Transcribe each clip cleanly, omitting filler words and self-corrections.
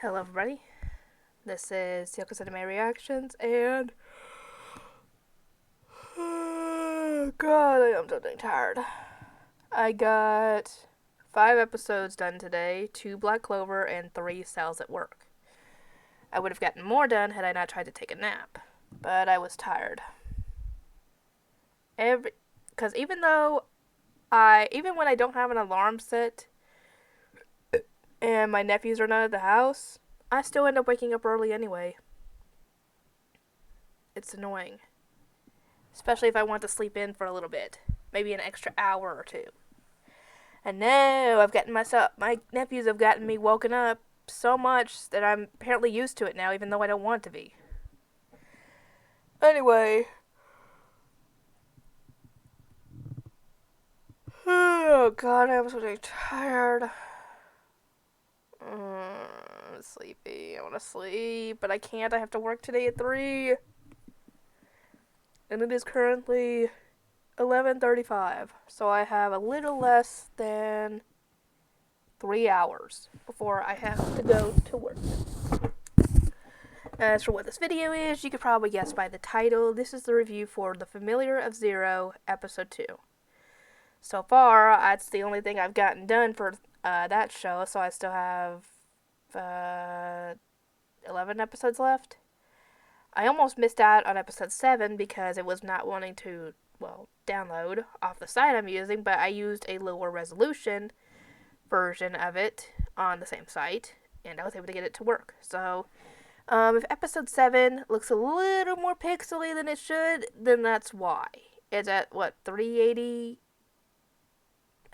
Hello, everybody. This is Yoko My Reactions, and God, I am so dang tired. I got 5 episodes done today, 2 Black Clover, and 3 Cells at Work. I would have gotten more done had I not tried to take a nap, but I was tired. Because even when I don't have an alarm set and my nephews are not at the house, I still end up waking up early anyway. It's annoying. Especially if I want to sleep in for a little bit. Maybe an extra hour or two. And now my nephews have gotten me woken up so much that I'm apparently used to it now, even though I don't want to be. Anyway. Oh God, I'm so tired. I'm sleepy. I want to sleep, but I can't. I have to work today at 3. And it is currently 11:35, so I have a little less than 3 hours before I have to go to work. As for what this video is, you could probably guess by the title. This is the review for The Familiar of Zero, Episode 2. So far, that's the only thing I've gotten done for that show, so I still have 11 episodes left. I almost missed out on episode 7 because it was not wanting to, download off the site I'm using, but I used a lower resolution version of it on the same site, and I was able to get it to work. So, if episode 7 looks a little more pixely than it should, then that's why. It's at, 380,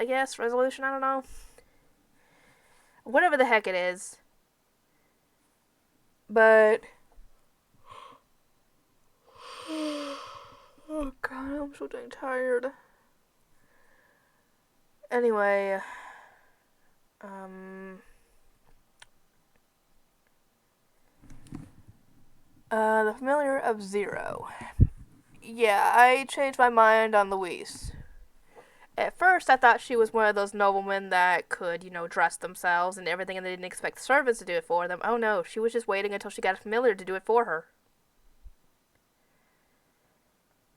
I guess, resolution? I don't know. Whatever the heck it is. But... oh God, I'm so dang tired. Anyway, The Familiar of Zero. Yeah, I changed my mind on Louise. At first, I thought she was one of those noblemen that could, dress themselves and everything, and they didn't expect the servants to do it for them. Oh no, she was just waiting until she got a familiar to do it for her.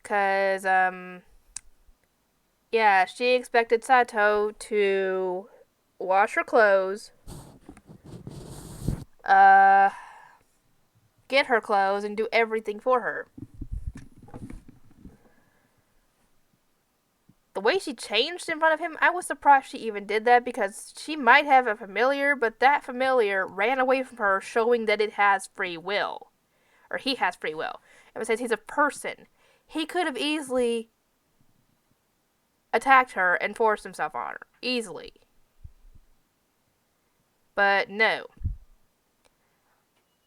Cause, yeah, she expected Sato to wash her clothes, get her clothes, and do everything for her. The way she changed in front of him, I was surprised she even did that, because she might have a familiar, but that familiar ran away from her, showing that it has free will. Or he has free will. And besides, he's a person. He could have easily attacked her and forced himself on her. Easily. But no.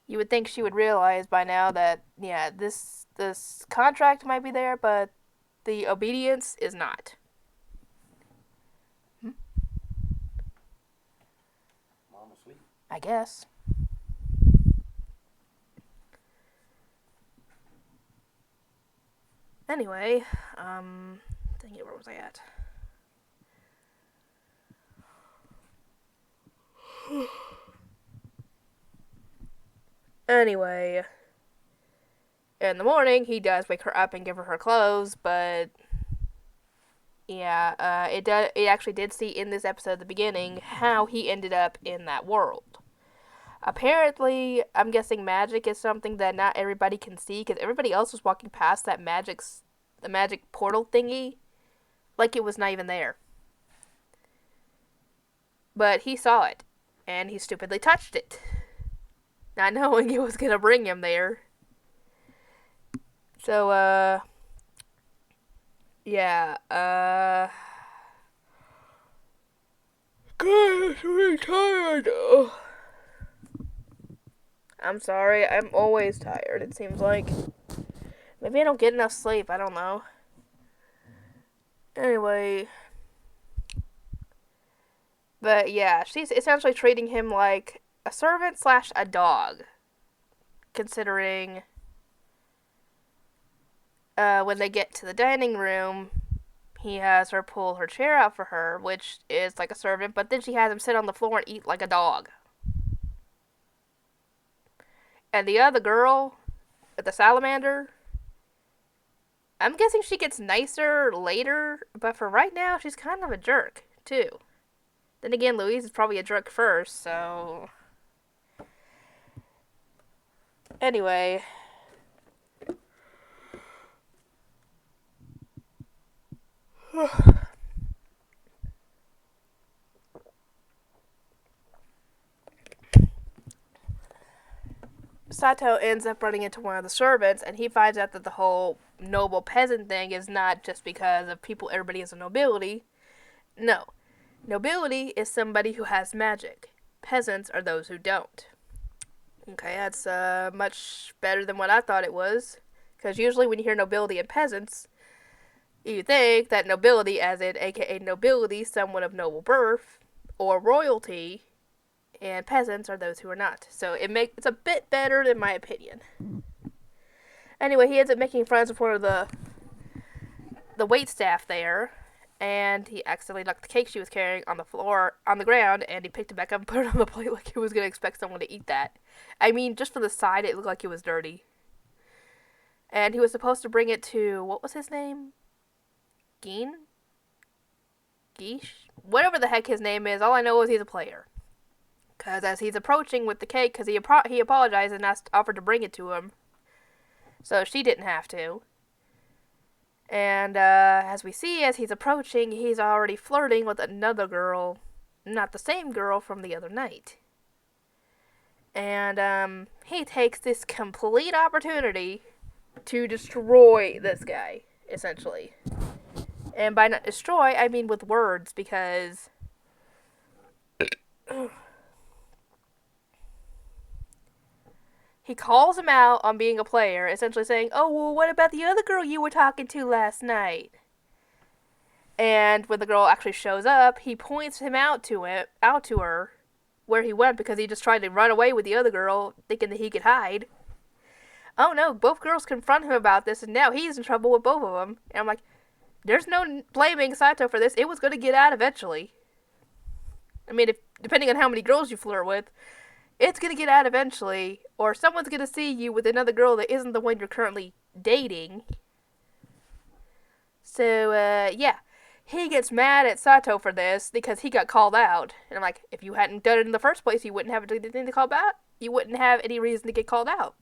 You would think she would realize by now that, yeah, this contract might be there, but the obedience is not. Mom asleep? I guess. Anyway, dang it, where was I at? Anyway, in the morning, he does wake her up and give her her clothes, but yeah, it actually did see in this episode at the beginning how he ended up in that world. Apparently, I'm guessing magic is something that not everybody can see, because everybody else was walking past the magic portal thingy like it was not even there. But he saw it, and he stupidly touched it, not knowing it was gonna bring him there. So, yeah, God, I'm so really tired. Oh. I'm sorry, I'm always tired, it seems like. Maybe I don't get enough sleep, I don't know. Anyway. But yeah, she's essentially treating him like a servant / a dog. Considering when they get to the dining room, he has her pull her chair out for her, which is like a servant, but then she has him sit on the floor and eat like a dog. And the other girl, the salamander, I'm guessing she gets nicer later, but for right now, she's kind of a jerk, too. Then again, Louise is probably a jerk first, so... Anyway... Sato ends up running into one of the servants, and he finds out that the whole noble peasant thing is not just because of people, everybody is a nobility. No. Nobility is somebody who has magic. Peasants are those who don't. Okay, that's much better than what I thought it was. Because usually when you hear nobility and peasants, you think that nobility, as in aka nobility, someone of noble birth, or royalty, and peasants are those who are not. So it's a bit better in my opinion. Anyway, he ends up making friends with one of the waitstaff there, and he accidentally knocked the cake she was carrying on the floor, on the ground, and he picked it back up and put it on the plate like he was going to expect someone to eat that. I mean, just from the side, it looked like it was dirty. And he was supposed to bring it to, what was his name? Geesh? Whatever the heck his name is, all I know is he's a player. Because as he's approaching with the cake, because he apologized and offered to bring it to him. So she didn't have to. And as we see, as he's approaching, he's already flirting with another girl. Not the same girl from the other night. And he takes this complete opportunity to destroy this guy, essentially. And by not destroy, I mean with words, because... He calls him out on being a player, essentially saying, "Oh, well, what about the other girl you were talking to last night?" And when the girl actually shows up, he points him out to her, where he went, because he just tried to run away with the other girl, thinking that he could hide. Oh no, both girls confront him about this, and now he's in trouble with both of them. And I'm like, there's no blaming Sato for this. It was going to get out eventually. I mean, depending on how many girls you flirt with, it's going to get out eventually, or someone's going to see you with another girl that isn't the one you're currently dating. So, yeah. He gets mad at Sato for this because he got called out. And I'm like, if you hadn't done it in the first place, you wouldn't have anything to call out. You wouldn't have any reason to get called out.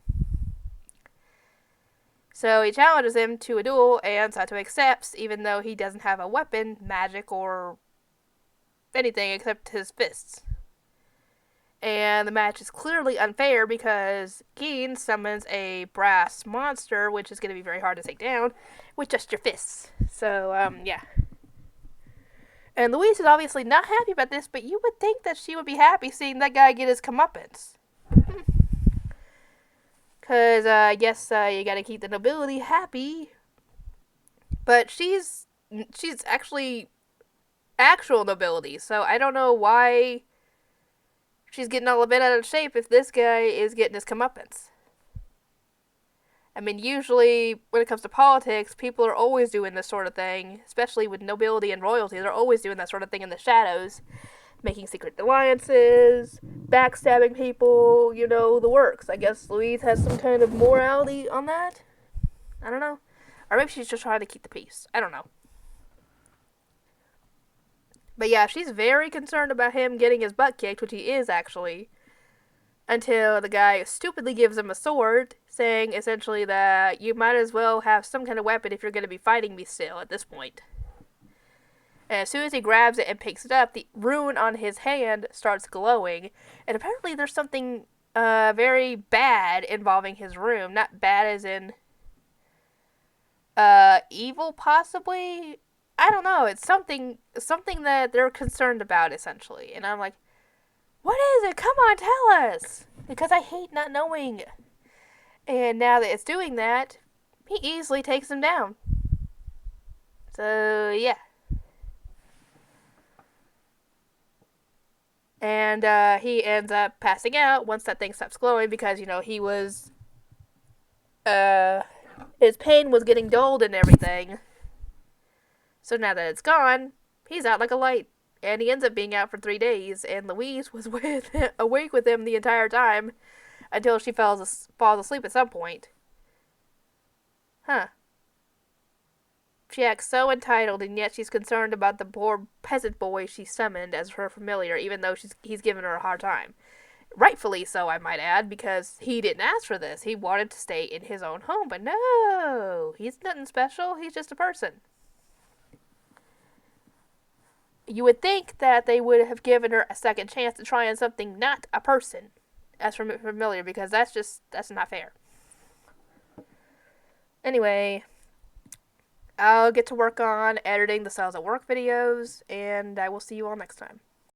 So he challenges him to a duel, and Sato accepts, even though he doesn't have a weapon, magic, or anything except his fists. And the match is clearly unfair because Geen summons a brass monster, which is going to be very hard to take down, with just your fists. So, yeah. And Louise is obviously not happy about this, but you would think that she would be happy seeing that guy get his comeuppance. Because, I guess, you gotta keep the nobility happy. But she's actually actual nobility, so I don't know why she's getting all a bit out of shape if this guy is getting his comeuppance. I mean, usually, when it comes to politics, people are always doing this sort of thing, especially with nobility and royalty. They're always doing that sort of thing in the shadows. Making secret alliances, backstabbing people, you know, the works. I guess Louise has some kind of morality on that. I don't know. Or maybe she's just trying to keep the peace. I don't know. But yeah, she's very concerned about him getting his butt kicked, which he is actually. Until the guy stupidly gives him a sword, saying essentially that you might as well have some kind of weapon if you're going to be fighting me still at this point. And as soon as he grabs it and picks it up, the rune on his hand starts glowing. And apparently there's something very bad involving his rune. Not bad as in evil, possibly? I don't know. It's something that they're concerned about, essentially. And I'm like, what is it? Come on, tell us! Because I hate not knowing. And now that it's doing that, he easily takes him down. So, yeah. And he ends up passing out once that thing stops glowing because, you know, he was... his pain was getting dulled and everything. So now that it's gone, he's out like a light. And he ends up being out for 3 days, and Louise was awake with him the entire time until she falls asleep at some point. Huh. She acts so entitled, and yet she's concerned about the poor peasant boy she summoned as her familiar, even though he's given her a hard time. Rightfully so, I might add, because he didn't ask for this. He wanted to stay in his own home, but no, he's nothing special. He's just a person. You would think that they would have given her a second chance to try on something not a person as familiar, because that's not fair. Anyway, I'll get to work on editing the Cells at Work videos, and I will see you all next time.